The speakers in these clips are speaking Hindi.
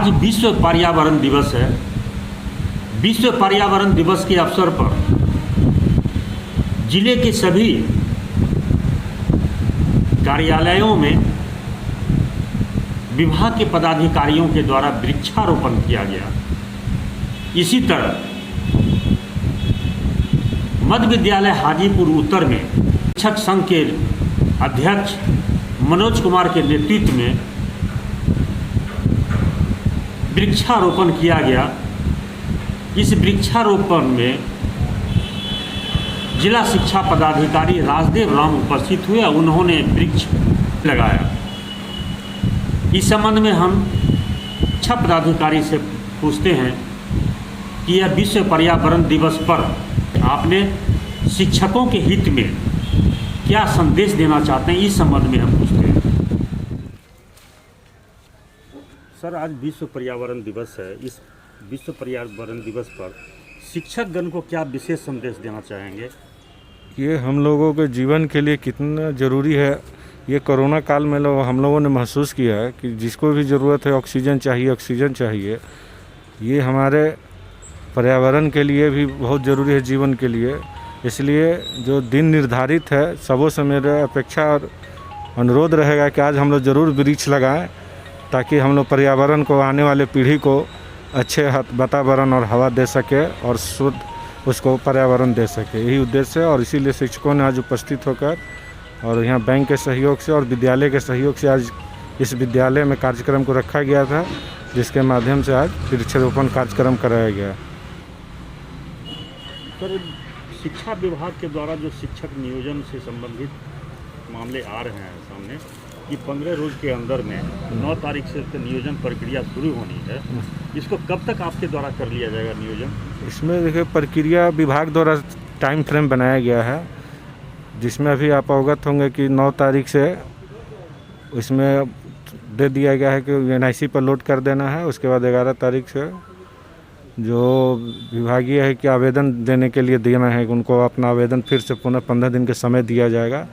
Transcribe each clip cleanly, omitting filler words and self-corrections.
आज विश्व पर्यावरण दिवस है। विश्व पर्यावरण दिवस के अवसर पर जिले के सभी कार्यालयों में विभाग के पदाधिकारियों के द्वारा वृक्षारोपण किया गया। इसी तरह मध्य विद्यालय हाजीपुर उत्तर में शिक्षक संघ के अध्यक्ष मनोज कुमार के नेतृत्व में वृक्षारोपण किया गया। इस वृक्षारोपण में जिला शिक्षा पदाधिकारी राजदेव राम उपस्थित हुए। उन्होंने वृक्ष लगाया। इस संबंध में हम शिक्षा पदाधिकारी से पूछते हैं कि यह विश्व पर्यावरण दिवस पर आपने शिक्षकों के हित में क्या संदेश देना चाहते हैं, इस संबंध में हम पूछते हैं। सर, आज विश्व पर्यावरण दिवस है। इस विश्व पर्यावरण दिवस पर शिक्षकगण को क्या विशेष संदेश देना चाहेंगे? ये हम लोगों के जीवन के लिए कितना ज़रूरी है। ये कोरोना काल में हम लोगों ने महसूस किया है कि जिसको भी ज़रूरत है ऑक्सीजन चाहिए। ये हमारे पर्यावरण के लिए भी बहुत ज़रूरी है, जीवन के लिए। इसलिए जो दिन निर्धारित है, सबों से मेरा अपेक्षा और अनुरोध रहेगा कि आज हम लोग ज़रूर वृक्ष लगाएं, ताकि हम लोग पर्यावरण को, आने वाले पीढ़ी को अच्छे वातावरण और हवा दे सके और शुद्ध उसको पर्यावरण दे सके। यही उद्देश्य है। और इसीलिए शिक्षकों ने आज उपस्थित होकर और यहाँ बैंक के सहयोग से और विद्यालय के सहयोग से आज इस विद्यालय में कार्यक्रम को रखा गया था, जिसके माध्यम से आज वृक्षारोपण कार्यक्रम कराया गया। सर, शिक्षा विभाग के द्वारा जो शिक्षक नियोजन से संबंधित मामले आ रहे हैं सामने कि 15 रोज के अंदर में 9 तारीख से नियोजन प्रक्रिया शुरू होनी है, इसको कब तक आपके द्वारा कर लिया जाएगा नियोजन? इसमें देखिए, प्रक्रिया विभाग द्वारा टाइम फ्रेम बनाया गया है, जिसमें अभी आप अवगत होंगे कि 9 तारीख से इसमें दे दिया गया है कि NIC पर लोड कर देना है। उसके बाद 11 तारीख से जो विभागीय है कि आवेदन देने के लिए देना है, उनको अपना आवेदन फिर से पुनः 15 दिन के समय दिया जाएगा।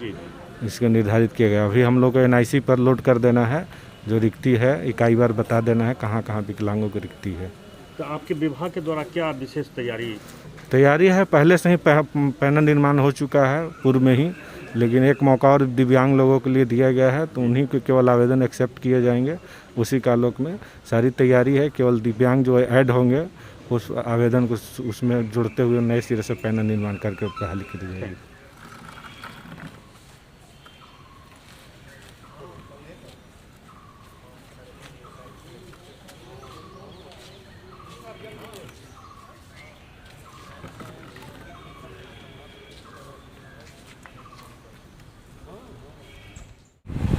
इसके निर्धारित किया गया। अभी हम लोग को NIC पर लोड कर देना है। जो रिक्ति है इकाई बार बता देना है कहाँ कहाँ विकलांगों की रिक्ति है। तो आपके विभाग के द्वारा क्या विशेष तैयारी है? पहले से ही पैनल निर्माण हो चुका है पूर्व में ही, लेकिन एक मौका और दिव्यांग लोगों के लिए दिया गया है, तो उन्हीं के केवल आवेदन एक्सेप्ट किए जाएंगे। उसी का आलोक में सारी तैयारी है। केवल दिव्यांग जो ऐड होंगे उस आवेदन को उसमें जुड़ते हुए नए सिरे से पैनल निर्माण करके बहाली की जाएगी।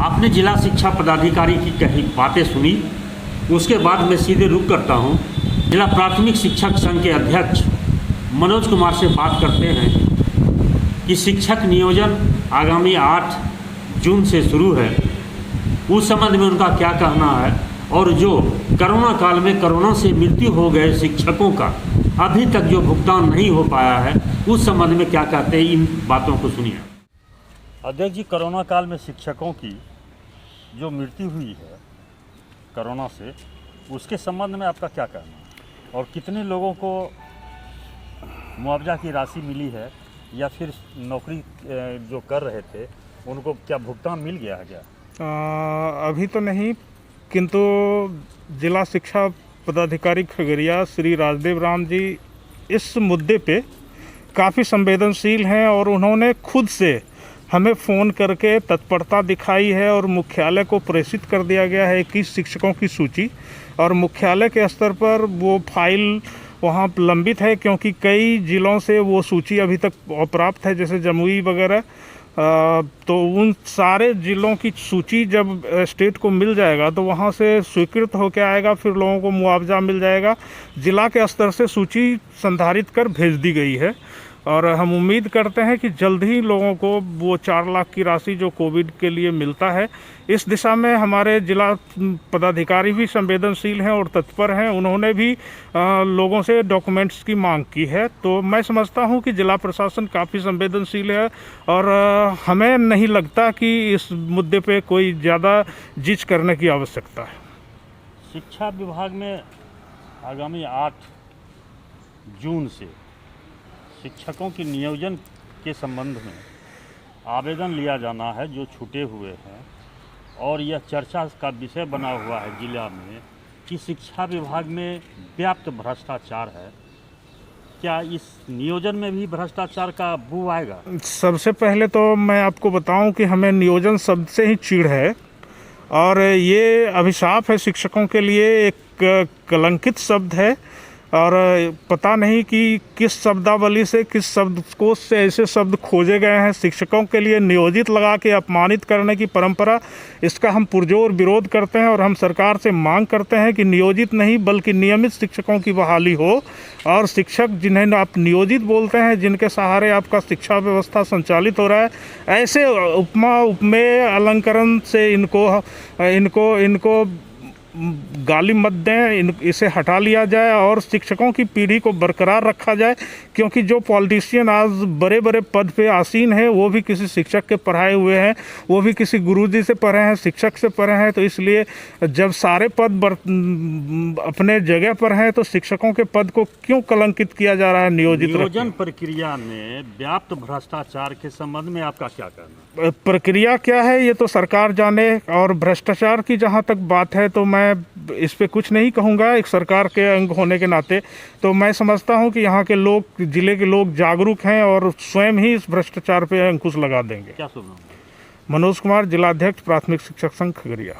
आपने जिला शिक्षा पदाधिकारी की कही बातें सुनी, उसके बाद मैं सीधे रुक करता हूं। जिला प्राथमिक शिक्षक संघ के अध्यक्ष मनोज कुमार से बात करते हैं कि शिक्षक नियोजन आगामी 8 जून से शुरू है। उस संबंध में उनका क्या कहना है, और जो कोरोना काल में कोरोना से मृत्यु हो गए शिक्षकों का अभी तक जो भुगतान नहीं हो पाया है, उस संबंध में क्या कहते हैं, इन बातों को सुनिए। अध्यक्ष जी, कोरोना काल में शिक्षकों की जो मृत्यु हुई है कोरोना से, उसके संबंध में आपका क्या कहना है, और कितने लोगों को मुआवजा की राशि मिली है, या फिर नौकरी जो कर रहे थे उनको क्या भुगतान मिल गया है क्या? अभी तो नहीं, किंतु जिला शिक्षा पदाधिकारी खगड़िया श्री राजदेव राम जी इस मुद्दे पे काफ़ी संवेदनशील हैं, और उन्होंने खुद से हमें फ़ोन करके तत्परता दिखाई है, और मुख्यालय को प्रेषित कर दिया गया है 21 शिक्षकों की सूची, और मुख्यालय के स्तर पर वो फाइल वहाँ लंबित है, क्योंकि कई ज़िलों से वो सूची अभी तक अप्राप्त है, जैसे जमुई वगैरह। तो उन सारे ज़िलों की सूची जब स्टेट को मिल जाएगा तो वहाँ से स्वीकृत होकर आएगा, फिर लोगों को मुआवजा मिल जाएगा। ज़िला के स्तर से सूची संधारित कर भेज दी गई है, और हम उम्मीद करते हैं कि जल्द ही लोगों को वो 4 लाख की राशि जो कोविड के लिए मिलता है, इस दिशा में हमारे जिला पदाधिकारी भी संवेदनशील हैं और तत्पर हैं। उन्होंने भी लोगों से डॉक्यूमेंट्स की मांग की है। तो मैं समझता हूं कि जिला प्रशासन काफ़ी संवेदनशील है, और हमें नहीं लगता कि इस मुद्दे पे कोई ज़्यादा जिच करने की आवश्यकता है। शिक्षा विभाग में आगामी 8 जून से शिक्षकों के नियोजन के संबंध में आवेदन लिया जाना है जो छूटे हुए हैं, और यह चर्चा का विषय बना हुआ है जिला में कि शिक्षा विभाग में व्याप्त भ्रष्टाचार है। क्या इस नियोजन में भी भ्रष्टाचार का बू आएगा? सबसे पहले तो मैं आपको बताऊं कि हमें नियोजन शब्द से ही चिढ़ है, और ये अभिशाप है शिक्षकों के लिए, एक कलंकित शब्द है। और पता नहीं कि किस शब्दावली से, किस शब्दकोश से ऐसे शब्द खोजे गए हैं। शिक्षकों के लिए नियोजित लगा के अपमानित करने की परंपरा, इसका हम पुरजोर विरोध करते हैं और हम सरकार से मांग करते हैं कि नियोजित नहीं बल्कि नियमित शिक्षकों की बहाली हो। और शिक्षक जिन्हें आप नियोजित बोलते हैं, जिनके सहारे आपका शिक्षा व्यवस्था संचालित हो रहा है, ऐसे उपमा उपमेय अलंकरण से इनको गाली मत दें, इसे हटा लिया जाए और शिक्षकों की पीढ़ी को बरकरार रखा जाए। क्योंकि जो पॉलिटिशियन आज बड़े बड़े पद पे आसीन हैं वो भी किसी शिक्षक के पढ़ाए हुए हैं, वो भी किसी गुरुजी से पढ़े हैं, शिक्षक से पढ़े हैं। तो इसलिए जब सारे पद अपने जगह पर हैं तो शिक्षकों के पद को क्यों कलंकित किया जा रहा है? नियोजन प्रक्रिया में व्याप्त भ्रष्टाचार के संबंध में आपका क्या कहना? प्रक्रिया क्या है ये तो सरकार जाने, और भ्रष्टाचार की जहाँ तक बात है तो मैं इस पे कुछ नहीं कहूँगा। एक सरकार के अंग होने के नाते तो मैं समझता हूँ कि यहाँ के लोग, जिले के लोग जागरूक हैं और स्वयं ही इस भ्रष्टाचार पे अंकुश लगा देंगे। क्या शुभ नाम? मनोज कुमार, जिलाध्यक्ष प्राथमिक शिक्षक संघ खगड़िया।